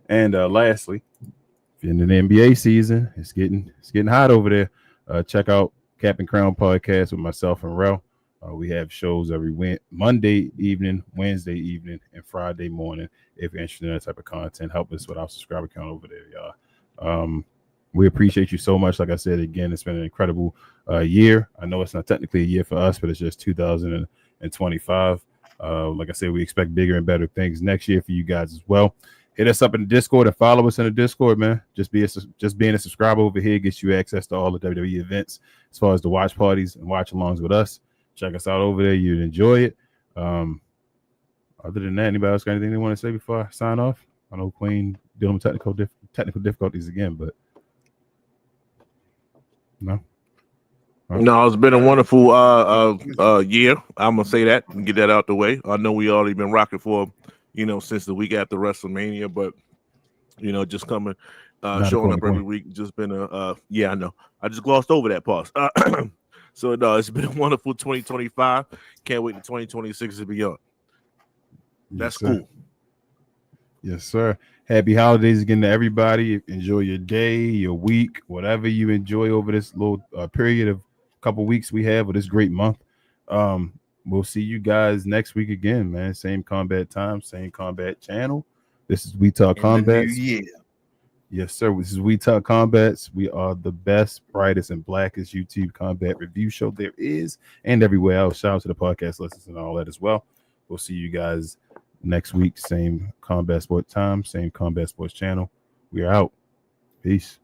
S1: And lastly, if you're in the NBA season, it's getting hot over there. Check out Cap and Crown podcast with myself and Rel. We have shows every Monday evening, Wednesday evening, and Friday morning. If you're interested in that type of content, help us with our subscriber count over there, y'all. We appreciate you so much. Like I said, again, it's been an incredible year. I know it's not technically a year for us, but it's just 2025. Like I said, we expect bigger and better things next year for you guys as well. Hit us up in the Discord and follow us in the Discord, man. Just being a subscriber over here gets you access to all the WWE events as far as the watch parties and watch alongs with us. Check us out over there. You'd enjoy it. Other than that, anybody else got anything they want to say before I sign off? I know Queen dealing with technical difficulties again, but no.
S3: No, it's been a wonderful year. I'm gonna say that and get that out the way. I know we already been rocking for, since the week after WrestleMania, but just coming, showing up every week. Just been I know. I just glossed over that part. So no, it's been a wonderful 2025. Can't wait to 2026 and beyond. That's cool.
S1: Yes, sir. Happy holidays again to everybody. Enjoy your day, your week, whatever you enjoy over this little period of couple weeks we have, or this great month. We'll see you guys next week again, man. Same combat time, same combat channel. This is We Talk Combats.
S2: Yeah.
S1: Yes, sir. This is We Talk Combats. We are the best, brightest, and blackest YouTube combat review show there is, and everywhere else. Shout out to the podcast listeners and all that as well. We'll see you guys next week. Same combat sport time, same combat sports channel. We are out. Peace.